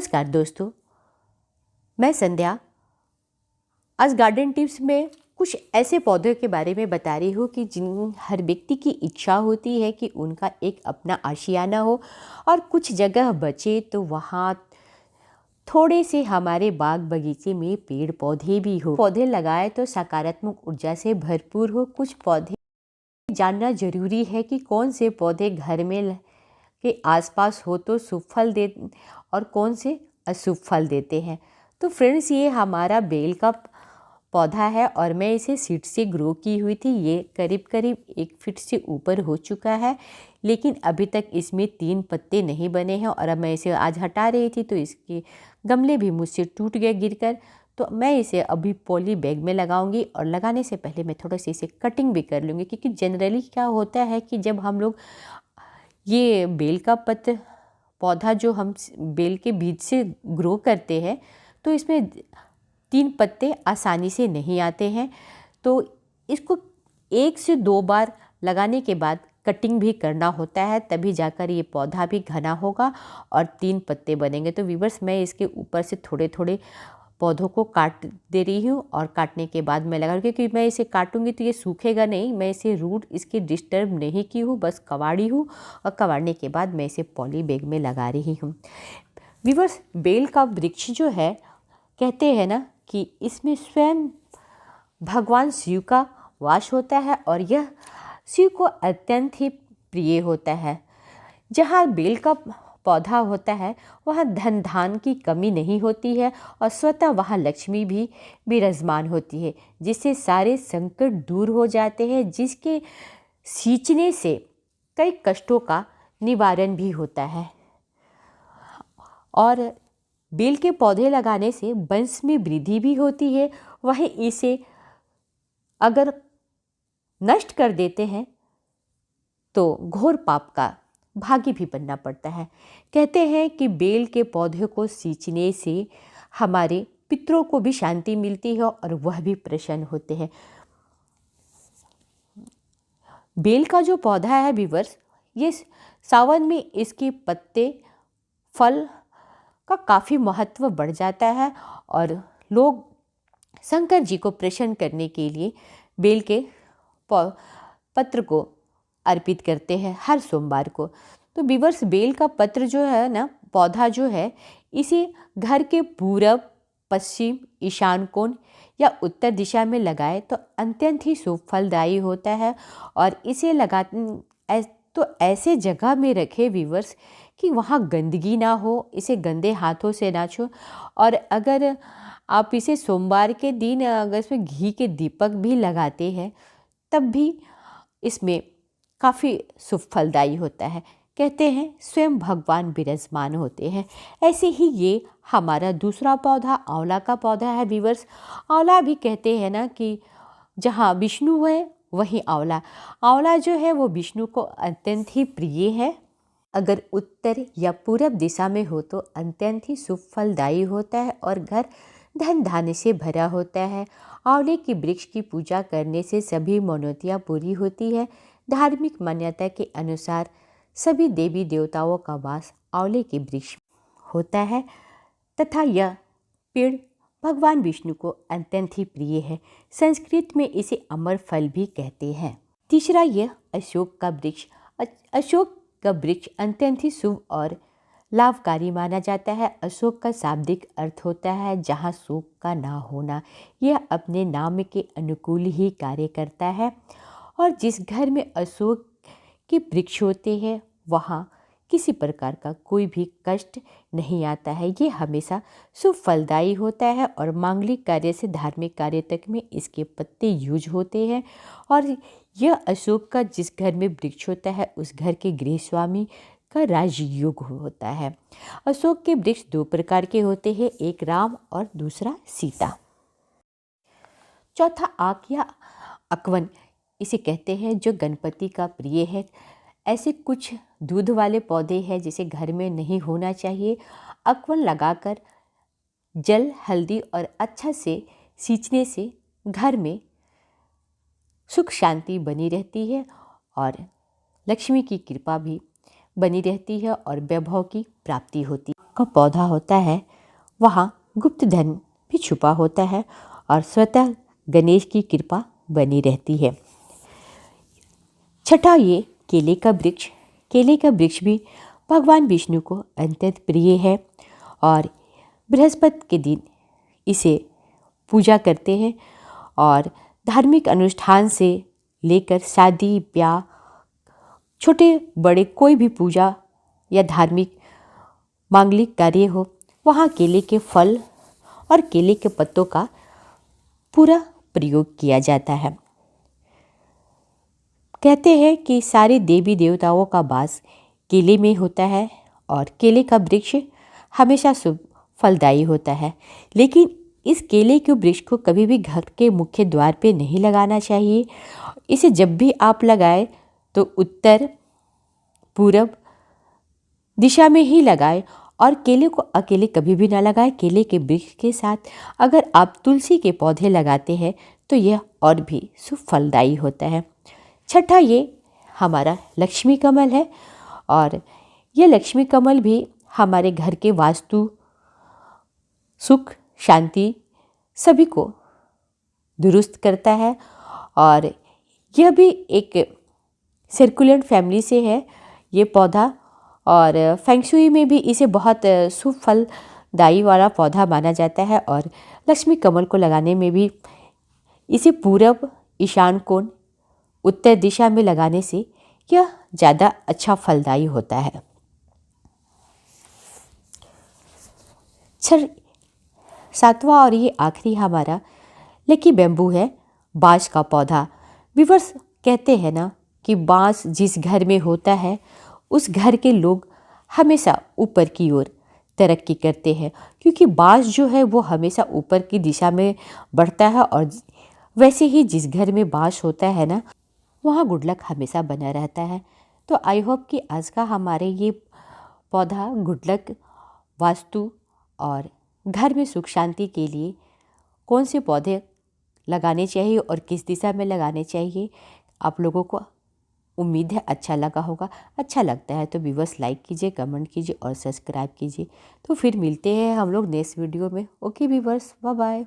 नमस्कार दोस्तों, मैं संध्या आज गार्डन टिप्स में कुछ ऐसे पौधों के बारे में बता रही हूँ कि जिन हर व्यक्ति की इच्छा होती है कि उनका एक अपना आशियाना हो और कुछ जगह बचे तो वहाँ थोड़े से हमारे बाग बगीचे में पेड़ पौधे भी हो। पौधे लगाए तो सकारात्मक ऊर्जा से भरपूर हो। कुछ पौधे जानना जरूरी है कि कौन से पौधे घर में के आसपास हो तो शुभ फल दे और कौन से अशुभ फल देते हैं। तो फ्रेंड्स, ये हमारा बेल का पौधा है और मैं इसे सीड से ग्रो की हुई थी। ये करीब करीब 1 फीट से ऊपर हो चुका है, लेकिन अभी तक इसमें 3 पत्ते नहीं बने हैं। और अब मैं इसे आज हटा रही थी तो इसके गमले भी मुझसे टूट गए गिरकर। तो मैं इसे अभी पॉली बैग में लगाऊंगी और लगाने से पहले मैं थोड़ा सा इसे कटिंग भी कर लूँगी, क्योंकि जनरली क्या होता है कि जब हम लोग ये बेल का पौधा जो हम बेल के बीज से ग्रो करते हैं तो इसमें 3 पत्ते आसानी से नहीं आते हैं। तो इसको 1 से 2 बार लगाने के बाद कटिंग भी करना होता है, तभी जाकर ये पौधा भी घना होगा और 3 पत्ते बनेंगे। तो व्यूअर्स, मैं इसके ऊपर से थोड़े थोड़े पौधों को काट दे रही हूँ और काटने के बाद मैं लगा, क्योंकि मैं इसे काटूंगी तो ये सूखेगा नहीं। मैं इसे रूट इसके डिस्टर्ब नहीं की हूँ, बस कबाड़ी हूँ और कबाड़ने के बाद मैं इसे पॉली बैग में लगा रही हूँ। व्यूअर्स, बेल का वृक्ष जो है, कहते हैं ना कि इसमें स्वयं भगवान शिव का वास होता है और यह शिव को अत्यंत ही प्रिय होता है। जहाँ बेल का पौधा होता है वहाँ धन धान की कमी नहीं होती है और स्वतः वहाँ लक्ष्मी भी विराजमान होती है, जिससे सारे संकट दूर हो जाते हैं, जिसके सींचने से कई कष्टों का निवारण भी होता है। और बेल के पौधे लगाने से वंश में वृद्धि भी होती है। वहीं इसे अगर नष्ट कर देते हैं तो घोर पाप का भागी भी बनना पड़ता है। कहते हैं कि बेल के पौधे को सींचने से हमारे पितरों को भी शांति मिलती है और वह भी प्रसन्न होते हैं। बेल का जो पौधा है व्यूअर्स, ये सावन में इसके पत्ते फल का काफ़ी महत्व बढ़ जाता है और लोग शंकर जी को प्रसन्न करने के लिए बेल के पत्र को अर्पित करते हैं हर सोमवार को। तो व्यूअर्स, बेल का पत्र जो है ना, पौधा जो है, इसे घर के पूरब, पश्चिम, ईशान कोण या उत्तर दिशा में लगाए तो अत्यंत ही शुभ फलदायी होता है। और इसे तो ऐसे जगह में रखे व्यूअर्स कि वहाँ गंदगी ना हो, इसे गंदे हाथों से ना छू। और अगर आप इसे सोमवार के दिन अगर इसमें घी के दीपक भी लगाते हैं तब भी इसमें काफ़ी शुभ फलदायी होता है। कहते हैं स्वयं भगवान विराजमान होते हैं। ऐसे ही ये हमारा दूसरा पौधा आंवला का पौधा है व्यूअर्स। आंवला भी कहते हैं ना कि जहाँ विष्णु है वहीं आंवला। आंवला जो है वो विष्णु को अत्यंत ही प्रिय है। अगर उत्तर या पूरब दिशा में हो तो अत्यंत ही शुभ फलदायी होता है और घर धन धान्य से भरा होता है। आंवले की वृक्ष की पूजा करने से सभी मनौतियाँ पूरी होती है। धार्मिक मान्यता के अनुसार सभी देवी देवताओं का वास आंवले के वृक्ष होता है तथा यह पेड़ भगवान विष्णु को अत्यंत ही प्रिय है। संस्कृत में इसे अमर फल भी कहते हैं। तीसरा, यह अशोक का वृक्ष। अशोक का वृक्ष अत्यंत ही शुभ और लाभकारी माना जाता है। अशोक का शाब्दिक अर्थ होता है जहाँ शोक का ना होना। यह अपने नाम के अनुकूल ही कार्य करता है और जिस घर में अशोक के वृक्ष होते हैं वहाँ किसी प्रकार का कोई भी कष्ट नहीं आता है। ये हमेशा शुभ फलदायी होता है और मांगलिक कार्य से धार्मिक कार्य तक में इसके पत्ते यूज होते हैं। और यह अशोक का जिस घर में वृक्ष होता है उस घर के गृह स्वामी का राजयोग होता है। अशोक के वृक्ष 2 प्रकार के होते हैं, एक राम और दूसरा सीता। चौथा, आक या अकवन इसे कहते हैं, जो गणपति का प्रिय है। ऐसे कुछ दूध वाले पौधे हैं जिसे घर में नहीं होना चाहिए। अकवन लगाकर जल, हल्दी और अच्छा से सींचने से घर में सुख शांति बनी रहती है और लक्ष्मी की कृपा भी बनी रहती है और वैभव की प्राप्ति होती का पौधा होता है वहाँ गुप्त धन भी छुपा होता है और स्वतः गणेश की कृपा बनी रहती है। छठा ये केले का वृक्ष। केले का वृक्ष भी भगवान विष्णु को अत्यंत प्रिय है और बृहस्पति के दिन इसे पूजा करते हैं और धार्मिक अनुष्ठान से लेकर शादी ब्याह छोटे बड़े कोई भी पूजा या धार्मिक मांगलिक कार्य हो वहाँ केले के फल और केले के पत्तों का पूरा प्रयोग किया जाता है। कहते हैं कि सारे देवी देवताओं का वास केले में होता है और केले का वृक्ष हमेशा शुभ फलदायी होता है। लेकिन इस केले के वृक्ष को कभी भी घर के मुख्य द्वार पे नहीं लगाना चाहिए। इसे जब भी आप लगाएं तो उत्तर पूरब दिशा में ही लगाएं और केले को अकेले कभी भी ना लगाएं। केले के वृक्ष के साथ अगर आप तुलसी के पौधे लगाते हैं तो यह और भी शुभ फलदायी होता है। छठा ये हमारा लक्ष्मी कमल है और यह लक्ष्मी कमल भी हमारे घर के वास्तु सुख शांति सभी को दुरुस्त करता है और यह भी एक सर्कुलेंट फैमिली से है ये पौधा और फेंगशुई में भी इसे बहुत शुभ फलदायी वाला पौधा माना जाता है और लक्ष्मी कमल को लगाने में भी इसे पूरब ईशान कोण उत्तर दिशा में लगाने से यह ज़्यादा अच्छा फलदायी होता है। सातवां और ये आखिरी हमारा लकी बैम्बू है, बांस का पौधा। व्यूअर्स कहते हैं ना कि बांस जिस घर में होता है उस घर के लोग हमेशा ऊपर की ओर तरक्की करते हैं क्योंकि बांस जो है वो हमेशा ऊपर की दिशा में बढ़ता है और वैसे ही जिस घर में बांस होता है ना वहाँ गुड लक हमेशा बना रहता है। तो आई होप कि आज का हमारे ये पौधा गुड लक वास्तु और घर में सुख शांति के लिए कौन से पौधे लगाने चाहिए और किस दिशा में लगाने चाहिए आप लोगों को उम्मीद है अच्छा लगा होगा। अच्छा लगता है तो व्यूअर्स लाइक कीजिए, कमेंट कीजिए और सब्सक्राइब कीजिए। तो फिर मिलते हैं हम लोग नेक्स्ट वीडियो में। Okay viewers, bye bye.